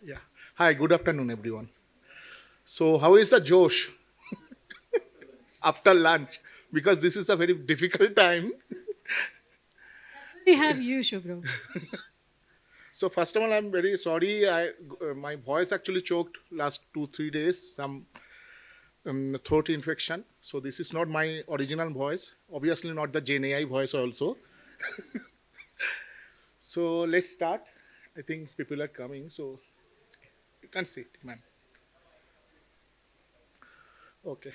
Yeah. Hi, good afternoon, everyone. So, how is the Josh after lunch? Because this is a very difficult time. We have you, Shubhro. So, first of all, I'm very sorry. My voice actually choked last 2 3 days. Some throat infection. So, this is not my original voice. Obviously, not the GNAI voice also. So, let's start. I think people are coming. So, you can sit, man. Okay.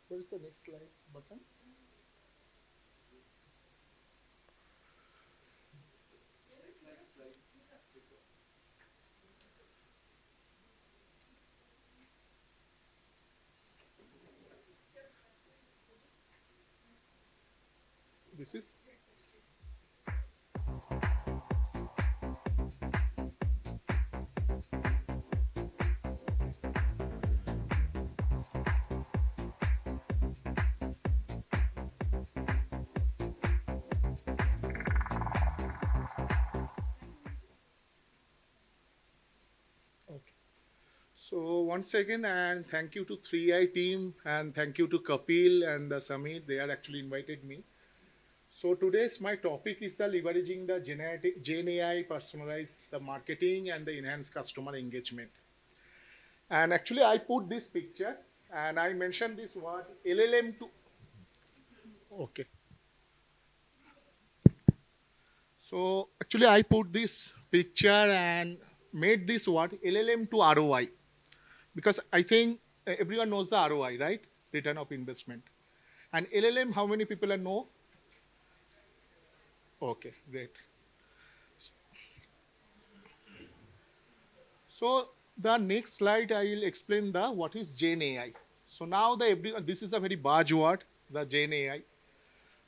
Where is the next slide button? This is okay. So once again, and thank you to 3i team, and thank you to Kapil and the Samit. They are actually invited me. So today's my topic is the leveraging the genetic Gen AI, personalize the marketing and the enhanced customer engagement. And actually, I put this picture and I mentioned this word LLM to. Okay. So actually, I put this picture and made this word LLM to ROI because I think everyone knows the ROI, right? Return of investment. And LLM, how many people know? Okay, great. So the next slide, I will explain the what is Gen AI. So now the everyone, this is a very buzzword, the Gen AI.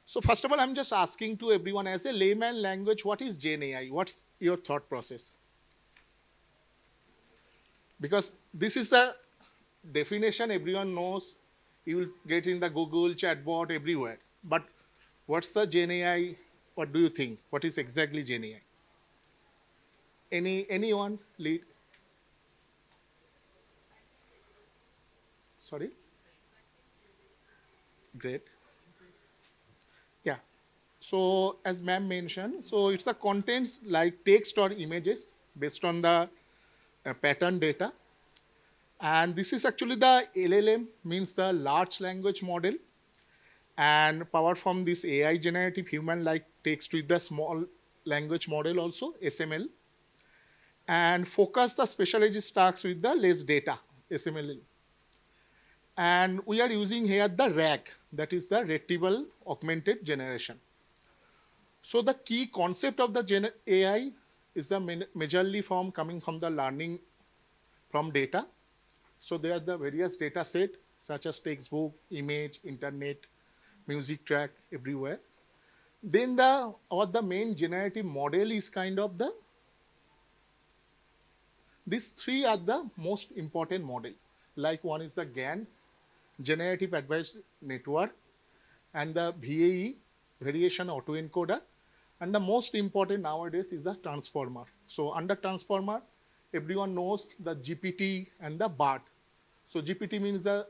So first of all, I'm just asking to everyone as a layman language, what is Gen AI? What's your thought process? Because this is the definition everyone knows. You will get in the Google chatbot everywhere. But what's the Gen AI? What do you think? What is exactly Gen AI? Anyone lead? Sorry, great. Yeah. So as ma'am mentioned, so it's a contents like text or images based on the pattern data. And this is actually the LLM means the large language model and power from this AI generative human like text with the small language model also SML and focus the specialized tasks with the less data SML. And we are using here the RAG, that is the retrieval augmented generation. So the key concept of the AI is the majorly from coming from the learning from data. So there are the various data set such as textbook, image, internet, music track everywhere. Then the main generative model is kind of the these three are the most important model. Like one is the GAN, Generative Advanced Network, and the VAE, Variation Autoencoder, and the most important nowadays is the transformer. So under transformer, everyone knows the GPT and the BART. So GPT means the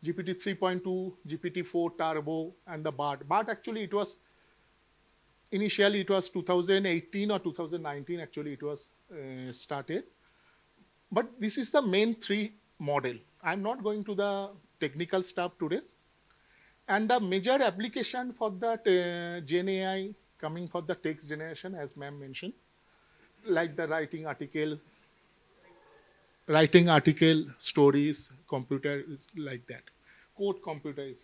GPT 3.2, GPT 4 Turbo, and the BART. BART actually it was initially it was 2018 or 2019 actually it was started. But this is the main three model. I'm not going to the technical stuff today. And the major application for that Gen AI coming for the text generation, as ma'am mentioned, like the writing article, stories, computer is like that, code computer is.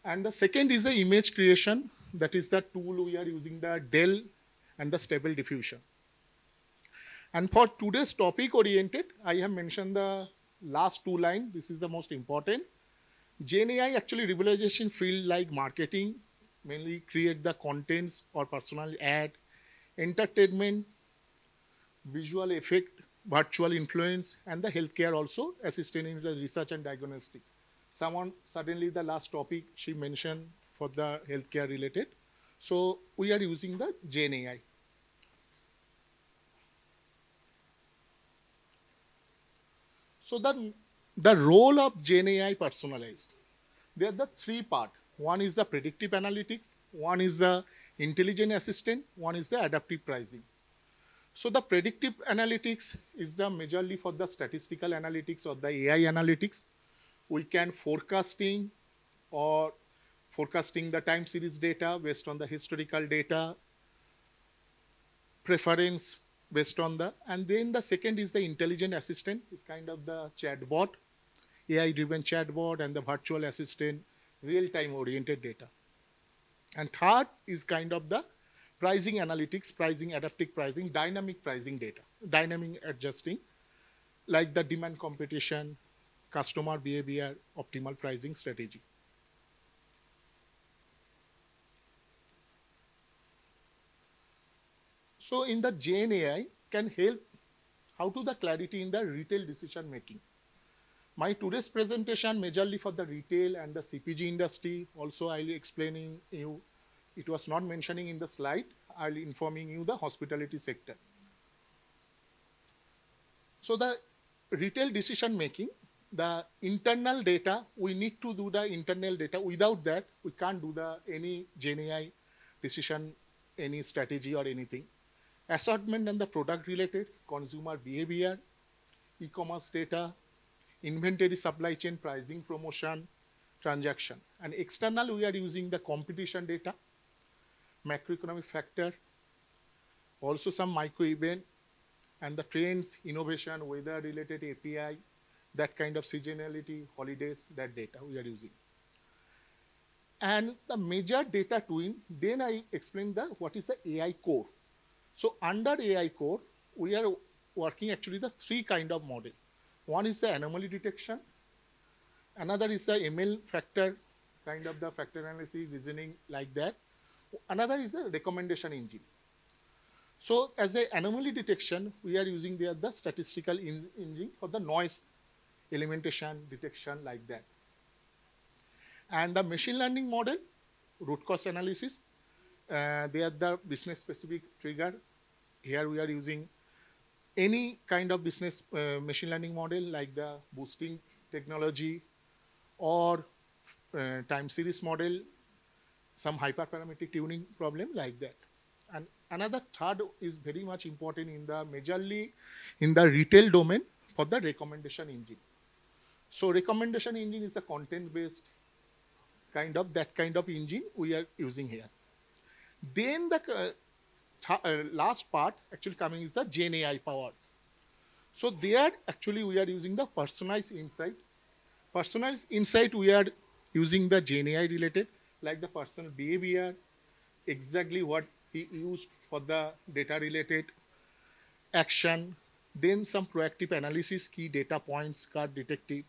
And the second is the image creation. That is the tool we are using the Dell and the stable diffusion. And for today's topic oriented, I have mentioned the last two lines. This is the most important. Gen AI actually realization field like marketing, mainly create the contents or personal ad, entertainment, visual effect, virtual influence, and the healthcare also assistant in the research and diagnostic. Someone suddenly the last topic she mentioned for the healthcare related. So we are using the Gen AI. So the role of Gen AI personalized. There are the three part. One is the predictive analytics, one is the intelligent assistant, one is the adaptive pricing. So the predictive analytics is the majorly for the statistical analytics or the AI analytics. We can or forecasting the time series data based on the historical data, preference based on the, and then the second is the intelligent assistant. It's kind of the chatbot, AI driven chatbot, and the virtual assistant, real time oriented data. And third is kind of the pricing analytics, pricing, adaptive pricing, dynamic pricing data, dynamic adjusting, like the demand competition, customer behavior, optimal pricing strategy. So in the Gen AI can help how to the clarity in the retail decision making. My today's presentation majorly for the retail and the CPG industry. Also, I'll explaining you. It was not mentioning in the slide. I'll informing you the hospitality sector. So the retail decision making, the internal data, we need to do the internal data. Without that, we can't do the any Gen AI decision, any strategy or anything. Assortment and the product related, consumer behavior, e-commerce data, inventory, supply chain, pricing, promotion, transaction. And external, we are using the competition data, macroeconomic factor, also some micro event, and the trends, innovation, weather related API, that kind of seasonality, holidays, that data we are using. And the major data twin, then I explained the what is the AI core. So under AI core, we are working actually the three kind of model. One is the anomaly detection. Another is the ML factor, kind of the factor analysis, reasoning like that. Another is the recommendation engine. So as an anomaly detection, we are using the statistical engine for the noise elimination detection like that. And the machine learning model, root cause analysis, they are the business specific trigger. Here we are using any kind of business machine learning model like the boosting technology or time series model, some hyperparametric tuning problem like that. And another third is very much important in the majorly in the retail domain for the recommendation engine. So recommendation engine is the content based that kind of engine we are using here. Then the last part actually coming is the Gen AI powered. So there actually we are using the personalized insight. Personalized insight we are using the Gen AI related like the personal behavior, exactly what he used for the data related action, then some proactive analysis, key data points, card detective.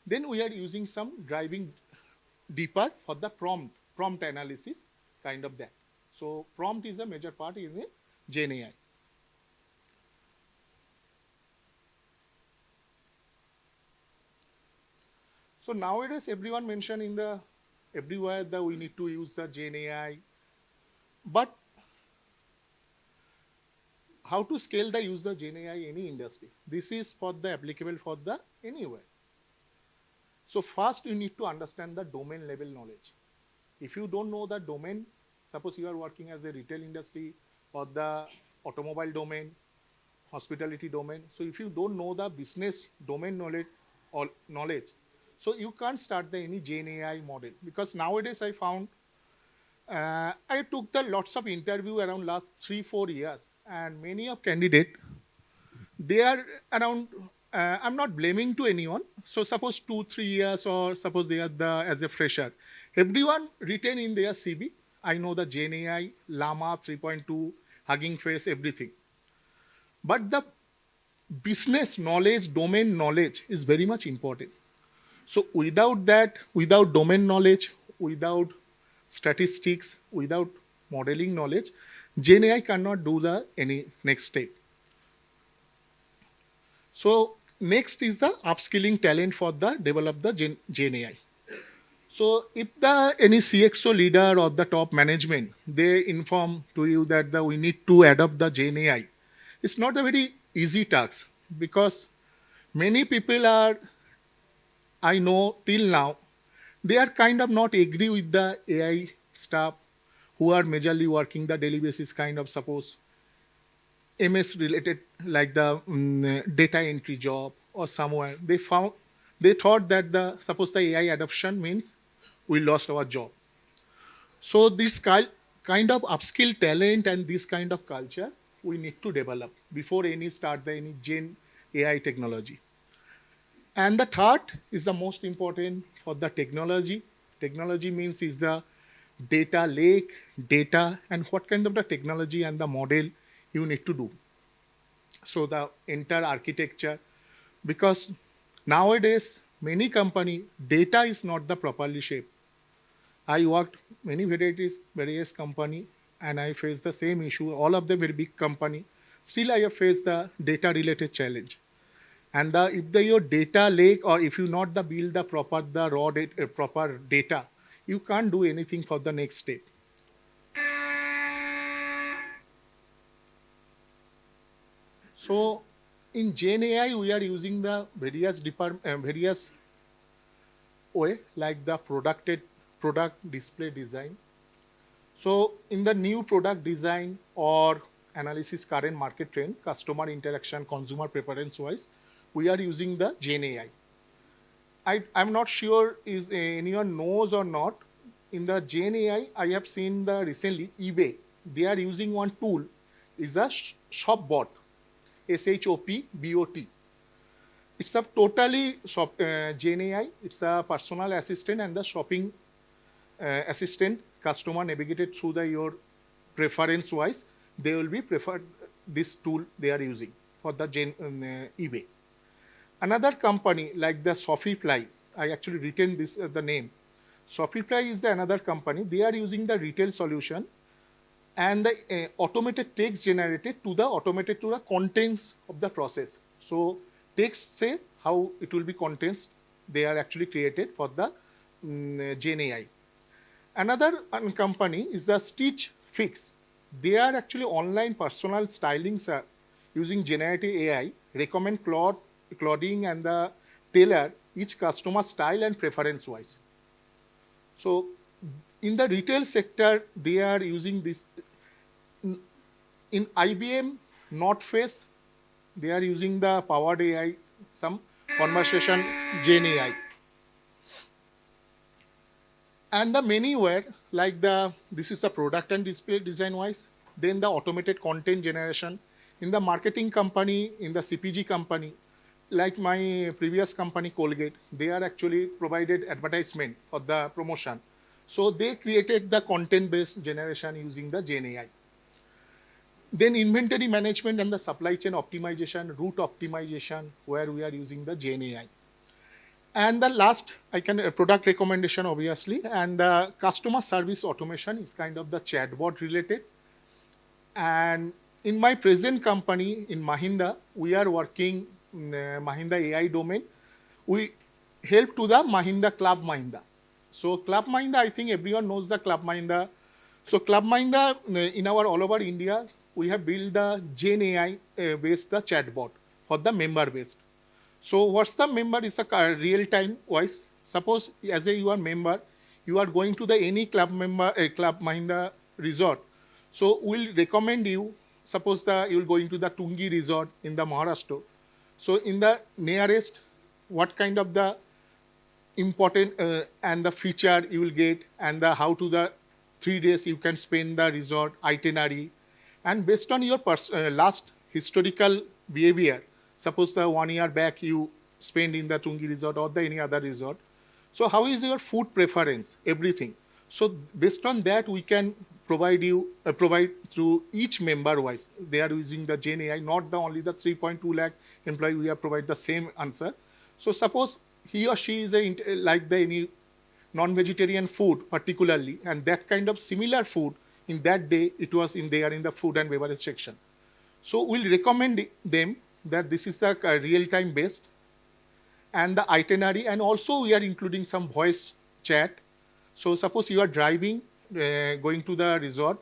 Then we are using some driving deeper for the prompt analysis, kind of that. So prompt is a major part in the Gen AI. So nowadays everyone mentioned in the everywhere that we need to use the Gen AI, but how to scale the use of Gen AI any industry? This is for the applicable for the anywhere. So first you need to understand the domain level knowledge. If you don't know the domain, suppose you are working as a retail industry or the automobile domain, hospitality domain. So if you don't know the business domain knowledge, so you can't start any Gen AI model because nowadays I found I took the lots of interview around last 3-4 years and many of candidate they are around. I'm not blaming to anyone. So suppose 2-3 years or suppose they are as a fresher, everyone written in their CV. I know the Gen AI, Llama 3.2, Hugging Face, everything. But the business knowledge, domain knowledge is very much important. So without that, without domain knowledge, without statistics, without modeling knowledge, Gen AI cannot do the any next step. So next is the upskilling talent for the develop the Gen AI. So if the any CXO leader or the top management, they inform to you that we need to adopt the Gen AI, it's not a very easy task because Many people are, I know till now, they are kind of not agree with the AI stuff who are majorly working the daily basis kind of suppose MS related like the data entry job or somewhere. They thought that the suppose the AI adoption means we lost our job. So this kind of upskill talent and this kind of culture we need to develop before any start the any Gen AI technology. And the third is the most important for the technology. Technology means is the data lake, data, and what kind of the technology and the model you need to do. So the entire architecture, because nowadays many company data is not the properly shaped. I worked many various company, and I faced the same issue. All of them very big company. Still, I have faced the data related challenge. And if your data lake or if you not the build the raw data, proper data, you can't do anything for the next step. So in Gen AI, we are using the various way like the product display design. So in the new product design or analysis current market trend, customer interaction, consumer preference wise, we are using the Gen AI. I'm not sure is anyone knows or not. In the Gen AI, I have seen the recently eBay. They are using one tool, is a shop bot, SHOPBOT. It's a totally Gen AI. It's a personal assistant and the shopping assistant. Customer navigated through your preference wise. They will be preferred this tool they are using for the eBay. Another company like the Shopify, I actually written this the name. Shopify is the another company. They are using the retail solution and the automated text generated to the automated to the contents of the process. So text say how it will be contents they are actually created for the Gen AI. Another company is the Stitch Fix. They are actually online personal styling using generative AI, recommend clothing and the tailor each customer style and preference wise. So in the retail sector, they are using this. In IBM Notface, they are using the powered AI, some conversation Gen AI. And the many were like this is the product and display design wise, then the automated content generation in the marketing company, in the CPG company, like my previous company Colgate, they are actually provided advertisement for the promotion. So they created the content based generation using the Gen AI. Then inventory management and the supply chain optimization, route optimization, where we are using the Gen AI. And the last, I can product recommendation obviously, and customer service automation is kind of the chatbot related. And in my present company in Mahindra, we are working Mahindra AI domain. We help to the Mahindra Club Mahindra. So Club Mahindra, I think everyone knows the Club Mahindra. So Club Mahindra in our all over India, we have built the Gen AI based the chatbot for the member based. So what's the member is a real time voice. Suppose as a you are member, you are going to the any Club Mahindra resort. So we'll recommend you. Suppose you will going to the Tungi resort in the Maharashtra. So in the nearest, what kind of the important and the feature you will get and the how to the 3 days you can spend the resort itinerary, and based on your last historical behavior, suppose the 1 year back you spend in the Tungi resort or the any other resort, so how is your food preference, everything. So based on that we can provide through each member wise. They are using the Gen AI, not the only the 3.2 lakh employee we have provide the same answer. So suppose he or she is like the any non-vegetarian food particularly, and that kind of similar food in that day it was in there in the food and beverage section. So we'll recommend them that this is the real-time based and the itinerary, and also we are including some voice chat. So suppose you are driving, going to the resort,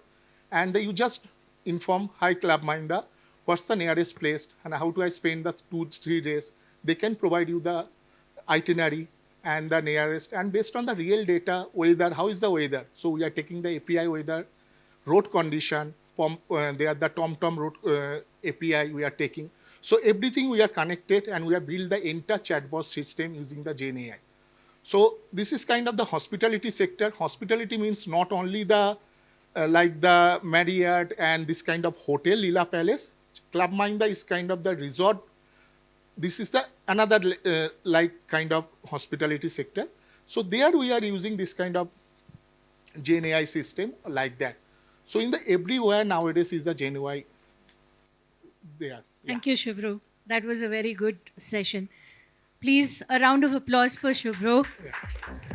and you just inform, hi Club Mahindra, what's the nearest place and how do I spend the 2-3 days. they can provide you the itinerary and the nearest, and based on the real data, weather, how is the weather? So we are taking the API weather, road condition, they are the TomTom road API we are taking. So everything we are connected, and we have built the entire chatbot system using the GenAI. So this is kind of the hospitality sector. Hospitality means not only the like the Marriott and this kind of hotel, Lila Palace. Club Mahindra is kind of the resort. This is the another like kind of hospitality sector. So there we are using this kind of Gen AI system like that. So in the everywhere nowadays is the Gen AI there. Yeah. Thank you, Suvro. That was a very good session. Please, a round of applause for Suvro. Yeah.